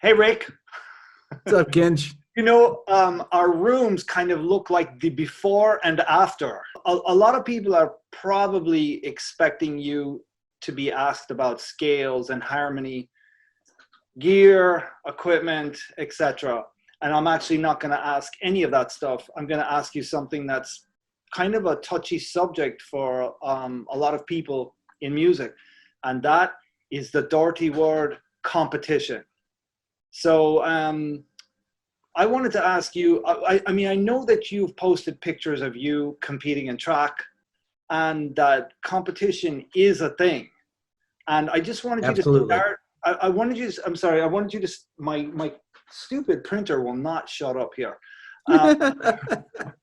Hey, Rick. What's up, Kinch? Our rooms kind of look like the before and after. A lot of people are probably expecting you to be asked about scales and harmony, gear, equipment, etc. And I'm actually not going to ask any of that stuff. I'm going to ask you something that's kind of a touchy subject for a lot of people in music, and that is the dirty word competition. So I wanted to ask you, I mean, I know that you've posted pictures of you competing in track and that competition is a thing. And I just wanted you to Absolutely. start, I wanted you to, I'm sorry, I wanted you to, my stupid printer will not shut up here. Uh,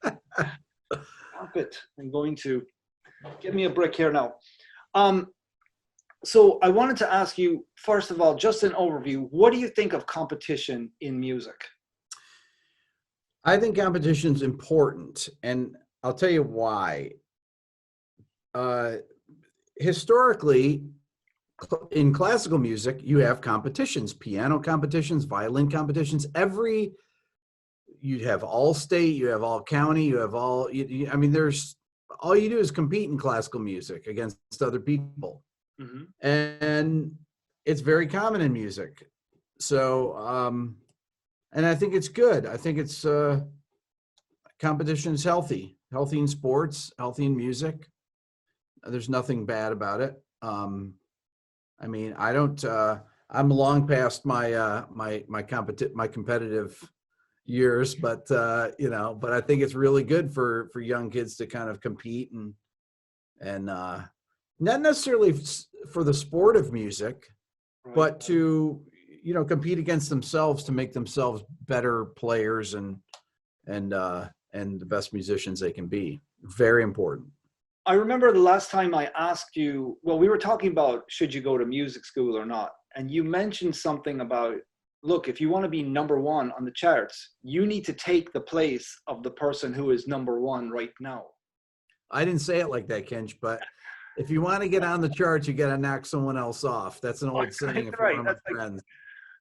Stop it. I'm going to give me a break here now. Um, so I wanted to ask you, first of all, just an overview. What do you think of competition in music? I think competition's important, and I'll tell you why. Uh, Historically, in classical music, you have competitions, piano competitions, violin competitions. You have all state, you have all county, you have all, I mean, there's, all you do is compete in classical music against other people. Mhm. And it's very common in music. So, and I think it's good. I think it's, competition is healthy in sports, healthy in music. There's nothing bad about it. I mean, I don't, I'm long past my competitive years, but, but I think it's really good for young kids to kind of compete and not necessarily for the sport of music, Right. but to, compete against themselves to make themselves better players and the best musicians they can be. Very important. I remember the last time I asked you, well, we were talking about should you go to music school or not. And you mentioned something about, look, if you want to be number one on the charts, you need to take the place of the person who is number one right now. I didn't say it like that, Kench, but if you want to get on the charts, you got to knock someone else off. That's an old saying from Right. one of my That's like friends.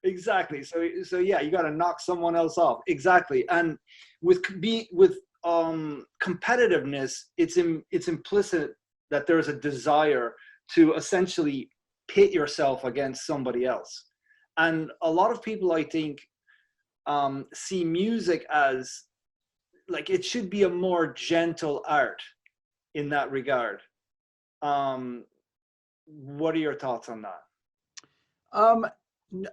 exactly. So yeah, you got to knock someone else off. Exactly. And with competitiveness, it's implicit that there's a desire to essentially pit yourself against somebody else. And a lot of people, I think, see music as like it should be a more gentle art in that regard. Um, what are your thoughts on that? Um,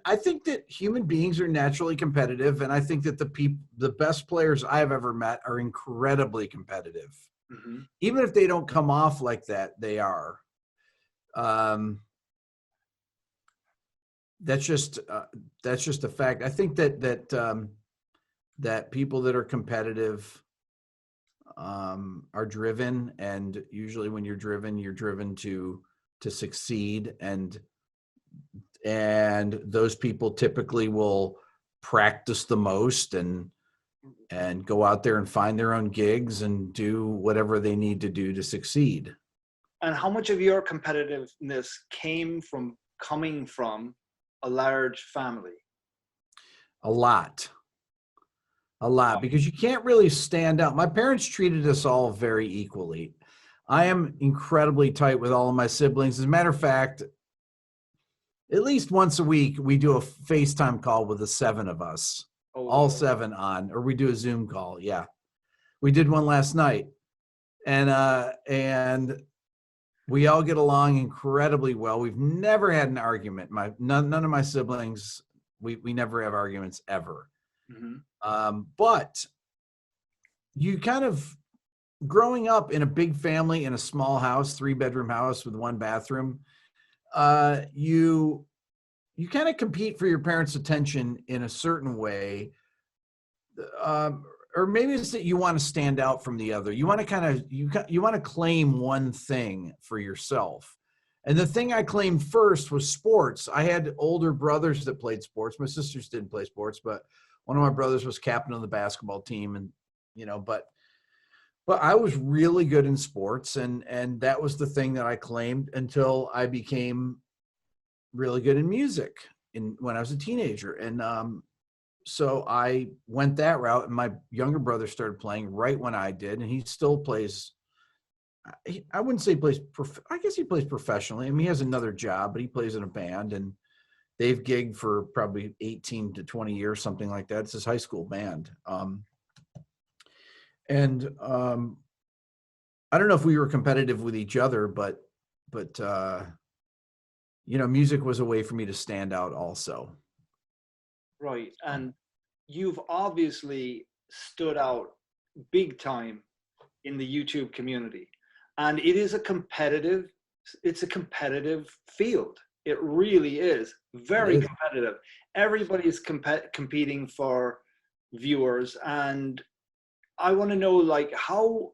I think that human beings are naturally competitive, and I think that the best players I've ever met are incredibly competitive. Hmm. Even if they don't come off like that, they are. Um, that's just a fact. I think that people that are competitive are driven, and usually when you're driven to succeed, and those people typically will practice the most and go out there and find their own gigs and do whatever they need to do to succeed. And how much of your competitiveness coming from a large family? A lot. A lot, because you can't really stand out. My parents treated us all very equally. I am incredibly tight with all of my siblings. As a matter of fact, at least once a week, we do a FaceTime call with the seven of us, Oh, all wow. seven on, or we do a Zoom call. Yeah. We did one last night. And we all get along incredibly well. We've never had an argument. None of my siblings, we never have arguments ever. Hmm. But you kind of growing up in a big family in a small house, 3-bedroom house with 1 bathroom, you kind of compete for your parents' attention in a certain way. Or maybe it's that you want to stand out from the other. You want to kind of you want to claim one thing for yourself. And the thing I claimed first was sports. I had older brothers that played sports. My sisters didn't play sports, but one of my brothers was captain of the basketball team, and but I was really good in sports, and that was the thing that I claimed until I became really good in music. when I was a teenager. And so I went that route, and my younger brother started playing right when I did, and he still plays. I wouldn't say plays. I guess he plays professionally. I mean, he has another job, but he plays in a band, and they've gigged for probably 18 to 20 years, something like that. It's his high school band. And I don't know if we were competitive with each other, but you know, music was a way for me to stand out also. Right. And you've obviously stood out big time in the YouTube community. And it is it's a competitive field. It really is very competitive. Everybody's competing for viewers. And I want to know, like, how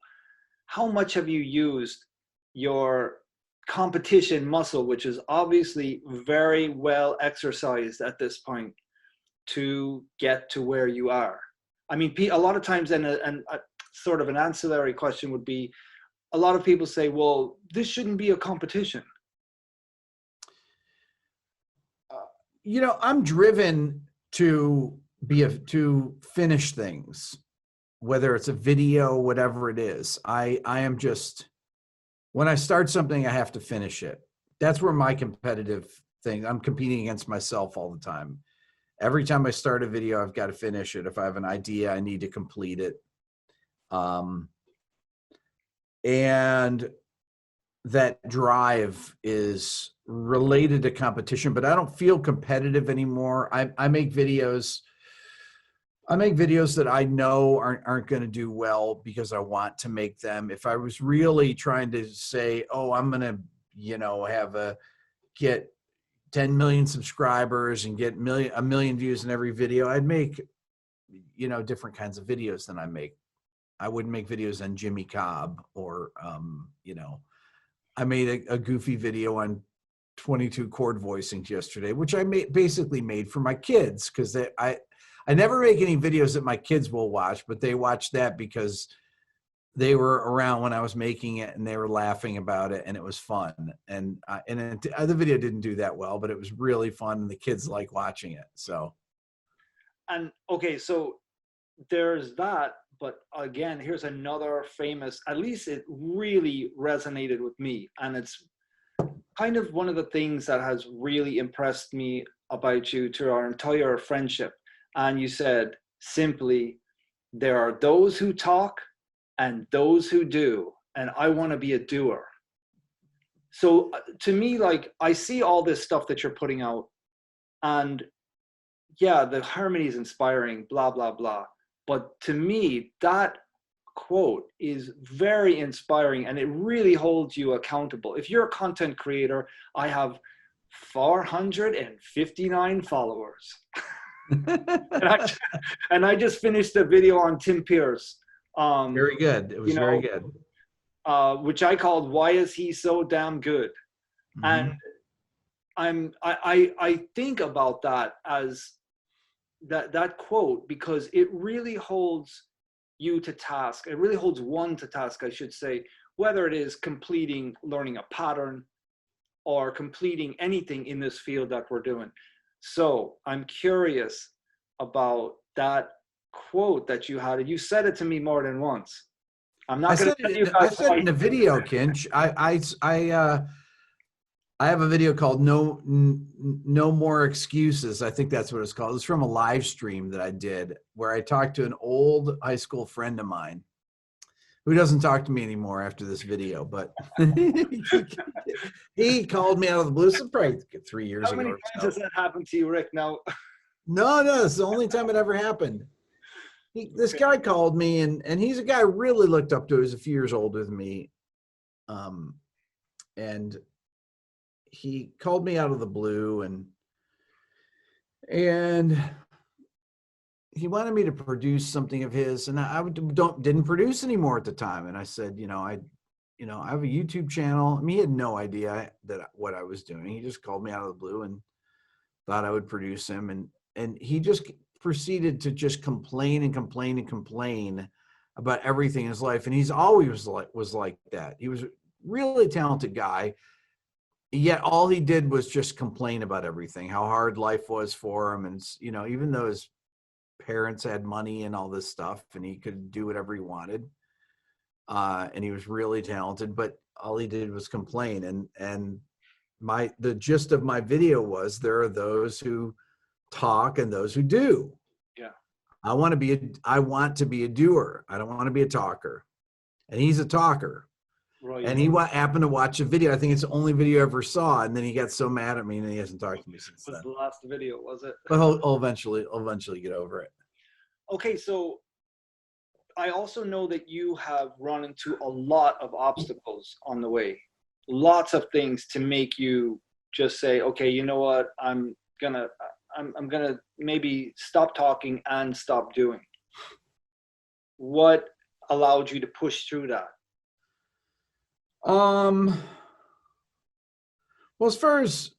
much have you used your competition muscle, which is obviously very well exercised at this point, to get to where you are? I mean, a lot of times, and a sort of an ancillary question would be, a lot of people say, well, this shouldn't be a competition. You know, I'm driven to finish things, whether it's a video, whatever it is. I am just, when I start something, I have to finish it. That's where my competitive thing, I'm competing against myself all the time. Every time I start a video, I've got to finish it. If I have an idea, I need to complete it. And that drive is related to competition, but I don't feel competitive anymore. I make videos. I make videos that I know aren't going to do well because I want to make them. If I was really trying to say, oh, I'm going to, you know, get 10 million subscribers and get a million views in every video, I'd make, you know, different kinds of videos than I make. I wouldn't make videos on Jimmy Cobb or, you know, I made a goofy video on 22 chord voicings yesterday, which I basically made for my kids, because I never make any videos that my kids will watch, but they watch that because they were around when I was making it and they were laughing about it and it was fun. And the video didn't do that well, but it was really fun and the kids like watching it. So. And okay, so there's that, but again, here's another famous, at least it really resonated with me. And it's kind of one of the things that has really impressed me about you through our entire friendship. And you said simply, there are those who talk and those who do, and I want to be a doer. So to me, like, I see all this stuff that you're putting out, and yeah, the harmony is inspiring, blah, blah, blah. But to me, that quote is very inspiring, and it really holds you accountable. If you're a content creator, I have 459 followers. and I just finished a video on Tim Pierce. Very good. It was very good. Which I called "Why Is He So Damn Good?" Mm-hmm. And I think about that as that quote, because it really holds you to task. It really holds one to task, I should say, whether it is learning a pattern or completing anything in this field that we're doing. So I'm curious about that quote that you had. You said it to me more than once. I'm not going to tell you guys. I said it in a video, Kinch. I have a video called No More Excuses. I think that's what it's called. It's from a live stream that I did where I talked to an old high school friend of mine who doesn't talk to me anymore after this video, but he called me out of the blue. So probably 3 years ago. How many times has that happened to you, Rick? Now, no, it's the only time it ever happened. This guy called me, and he's a guy I really looked up to. He's a few years older than me, and he called me out of the blue, and he wanted me to produce something of his, and I didn't produce anymore at the time. And I said, I have a YouTube channel. I mean, he had no idea what I was doing. He just called me out of the blue and thought I would produce him, and he just proceeded to just complain and complain and complain about everything in his life. And he's always was like that. He was a really talented guy. yet all he did was just complain about everything, how hard life was for him. And, you know, even though his parents had money and all this stuff and he could do whatever he wanted, and he was really talented, but all he did was complain. And the gist of my video was, there are those who talk and those who do. Yeah. I want to be a doer. I don't want to be a talker. And he's a talker. Right. And he happened to watch a video. I think it's the only video I ever saw. And then he got so mad at me, and he hasn't talked to me since then. Was the last video, was it? But I'll eventually get over it. Okay, so I also know that you have run into a lot of obstacles on the way. Lots of things to make you just say, okay, you know what, I'm gonna maybe stop talking and stop doing. What allowed you to push through that? Well, as far as,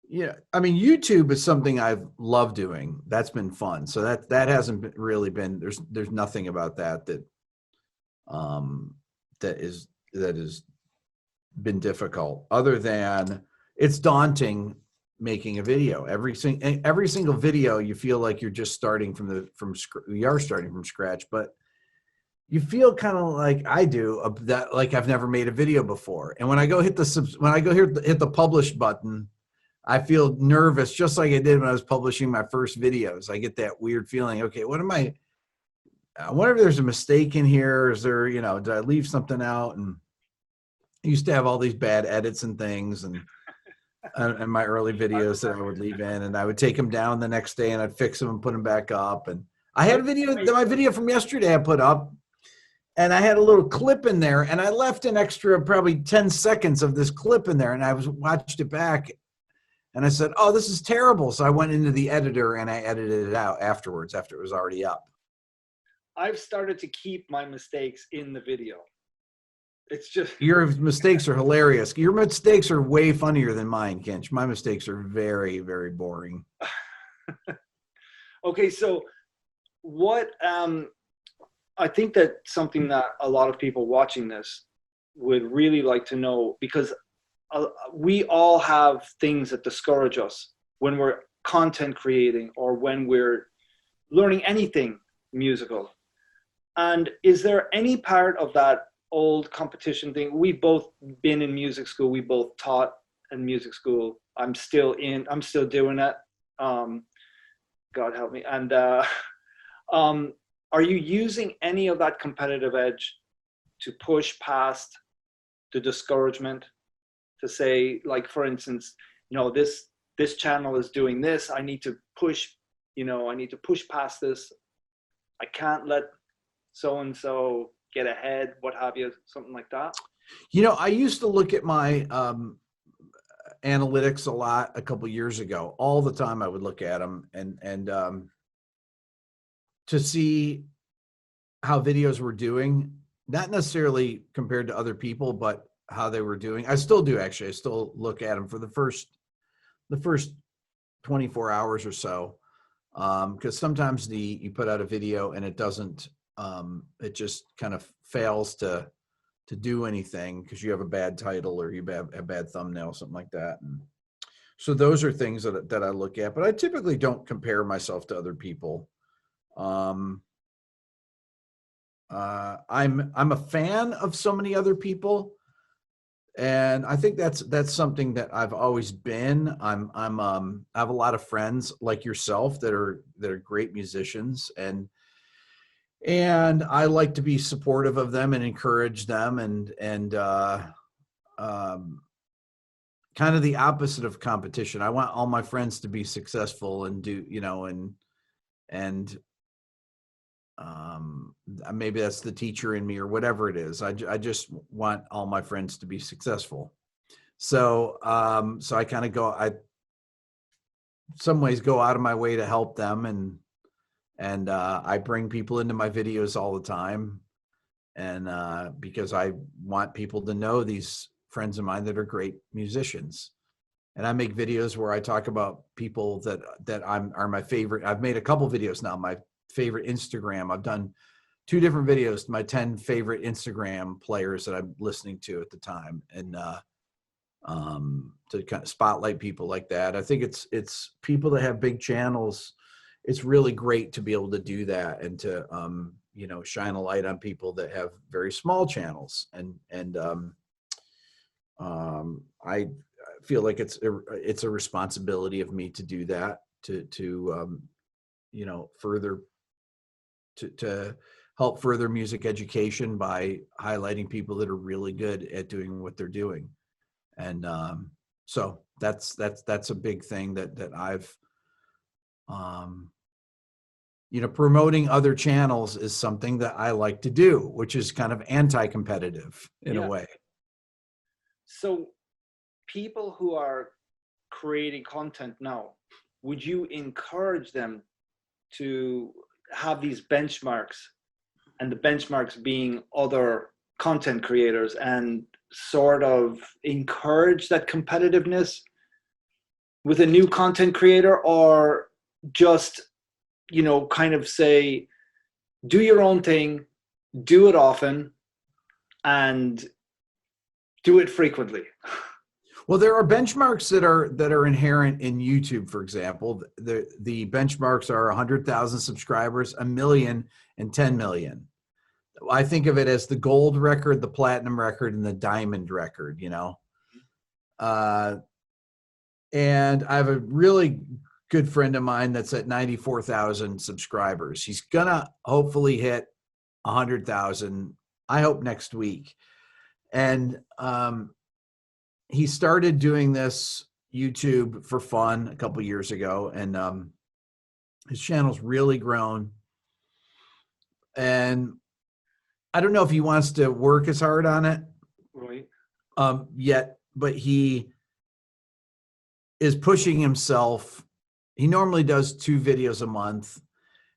yeah, I mean, YouTube is something I've loved doing. That's been fun. So that hasn't really been, there's nothing about that has been difficult, other than it's daunting making a video. Every single video, you feel like you're just starting we are starting from scratch, but you feel kind of like I do, that like I've never made a video before. And when I go hit the publish button, I feel nervous, just like I did when I was publishing my first videos. I get that weird feeling. Okay, I wonder if there's a mistake in here. Is there, you know, did I leave something out? And I used to have all these bad edits and things, and my early videos that I would leave in, and I would take them down the next day and I'd fix them and put them back up. And I had my video from yesterday I put up, and I had a little clip in there, and I left an extra probably 10 seconds of this clip in there, and I watched it back. And I said, oh, this is terrible. So I went into the editor and I edited it out afterwards, after it was already up. I've started to keep my mistakes in the video. It's just... Your mistakes are hilarious. Your mistakes are way funnier than mine, Kinch. My mistakes are very, very boring. Okay, so what, I think that something that a lot of people watching this would really like to know, because we all have things that discourage us when we're content creating or when we're learning anything musical. And is there any part of that old competition thing? We've both been in music school. We both taught in music school. I'm still doing it. God help me. And are you using any of that competitive edge to push past the discouragement? To say, like, for instance, you know, this channel is doing this. I need to push, you know, I need to push past this. I can't let so-and-so get ahead, what have you, something like that. You know, I used to look at my analytics a lot a couple years ago. All the time I would look at them and to see how videos were doing, not necessarily compared to other people, but how they were doing. I still do, actually. I still look at them for the first 24 hours or so, because sometimes you put out a video and it doesn't, it just kind of fails to do anything because you have a bad title or you have a bad thumbnail, something like that. And so those are things that I look at, but I typically don't compare myself to other people. I'm a fan of so many other people. And I think that's something that I've always been. I have a lot of friends like yourself that are great musicians, and I like to be supportive of them and encourage them, and kind of the opposite of competition. I want all my friends to be successful and do, you know, and maybe that's the teacher in me or whatever it is. I just want all my friends to be successful. So, so I kind of some ways go out of my way to help them. And I bring people into my videos all the time. And, because I want people to know these friends of mine that are great musicians. And I make videos where I talk about people that are my favorite. I've made a couple videos now, my favorite Instagram. I've done 2 different videos, my 10 favorite Instagram players that I'm listening to at the time. And to kind of spotlight people like that. I think it's people that have big channels. It's really great to be able to do that and to shine a light on people that have very small channels. And I feel like it's a responsibility of me to do that, to further to help further music education by highlighting people that are really good at doing what they're doing. And so that's a big thing that I've, promoting other channels is something that I like to do, which is kind of anti-competitive in a way. So people who are creating content now, would you encourage them to have these benchmarks, and the benchmarks being other content creators, and sort of encourage that competitiveness with a new content creator, or just, kind of say, do your own thing, do it often, and do it frequently? Well, there are benchmarks that are inherent in YouTube. For example, the benchmarks are 100,000 subscribers, 1 million, and 10 million. I think of it as the gold record, the platinum record, and the diamond record. And I have a really good friend of mine that's at 94,000 subscribers. He's gonna hopefully hit 100,000. I hope next week. And he started doing this YouTube for fun a couple years ago, and his channel's really grown. And I don't know if he wants to work as hard on it yet, but he is pushing himself. He normally does 2 videos a month,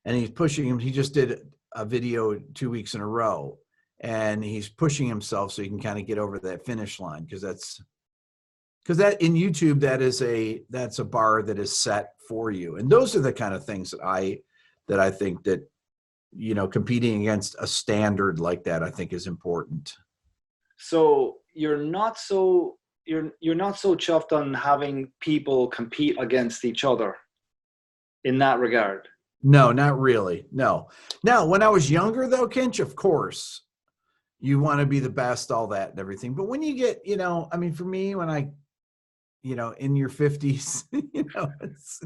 and he's pushing him. He just did a video 2 weeks in a row, and he's pushing himself so he can kind of get over that finish line, because that in YouTube, that's a bar that is set for you. And those are the kind of things that I think that, competing against a standard like that, I think is important. So you're not so chuffed on having people compete against each other in that regard? No, not really. No. Now, when I was younger though, Kinch, of course, you want to be the best, all that and everything. But when you get, for me, when I, in your 50s, it's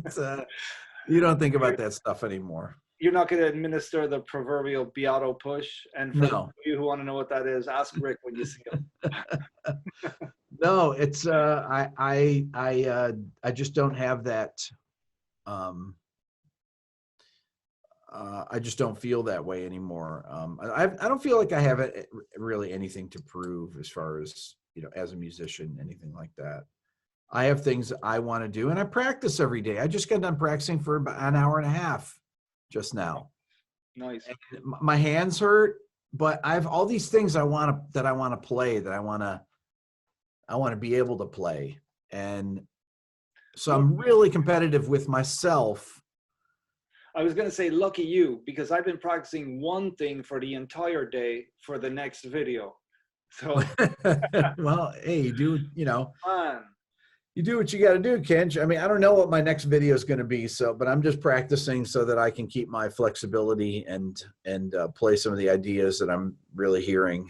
you don't think about that stuff anymore. You're not going to administer the proverbial Beato push. And for those of you who want to know what that is, ask Rick when you see him. No, it's I just don't have that. I just don't feel that way anymore. I don't feel like I have really anything to prove as far as, as a musician, anything like that. I have things I want to do, and I practice every day. I just got done practicing for about an hour and a half just now. Nice. And my hands hurt, but I have all these things I want to play, that I want to be able to play. And so I'm really competitive with myself. I was going to say, lucky you, because I've been practicing one thing for the entire day for the next video. So, well, hey, you do, man. You do what you got to do, Kench. I mean, I don't know what my next video is going to be, but I'm just practicing so that I can keep my flexibility and play some of the ideas that I'm really hearing.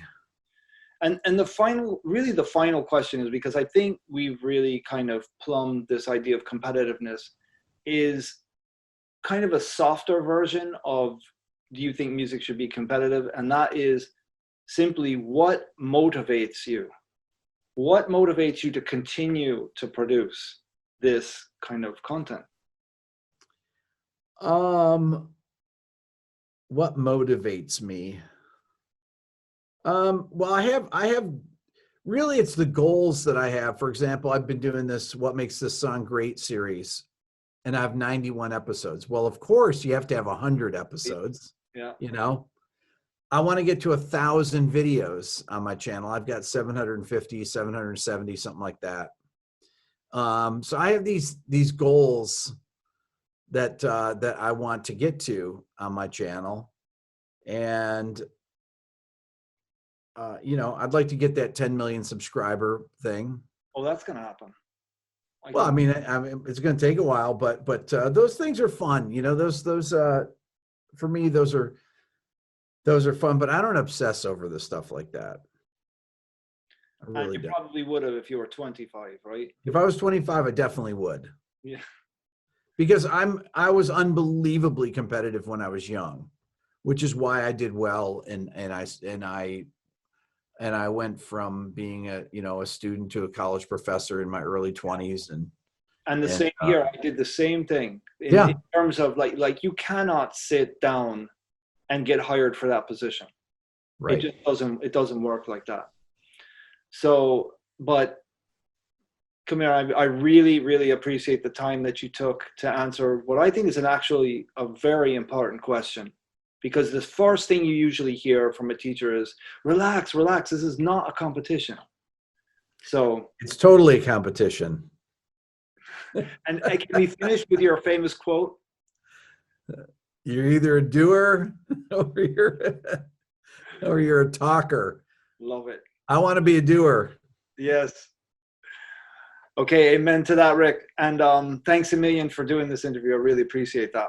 And the final question is, because I think we've really kind of plumbed this idea of competitiveness, is kind of a softer version of, do you think music should be competitive? And that is simply, what motivates you? What motivates you to continue to produce this kind of content? What motivates me? Well, I have really, it's the goals that I have. For example, I've been doing this What Makes This Song Great series, and I have 91 episodes. Well, of course, you have to have 100 episodes. Yeah. I want to get to 1,000 videos on my channel. I've got 750, 770, something like that. So I have these goals that I want to get to on my channel. And, I'd like to get that 10 million subscriber thing. Oh, that's going to happen. Well, I mean, it's going to take a while, but those things are fun. You know, those for me, those are fun. But I don't obsess over the stuff like that. I And really you don't. probably would have if you were 25, right? If I was 25, I definitely would. Yeah. Because I was unbelievably competitive when I was young, which is why I did well, and I went from being a student to a college professor in my early 20s, And the and same here, I did the same thing in yeah, terms of like you cannot sit down and get hired for that position. It right. just doesn't work like that. So, but come here, I really, really appreciate the time that you took to answer what I think is actually a very important question. Because the first thing you usually hear from a teacher is, relax, relax, this is not a competition. So, It's totally a competition. and can we finish with your famous quote? You're either a doer or you're a talker. Love it. I want to be a doer. Yes. Okay, amen to that, Rick. And thanks a million for doing this interview. I really appreciate that.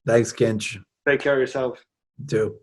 Thanks, Kinch. Take care of yourself. You too.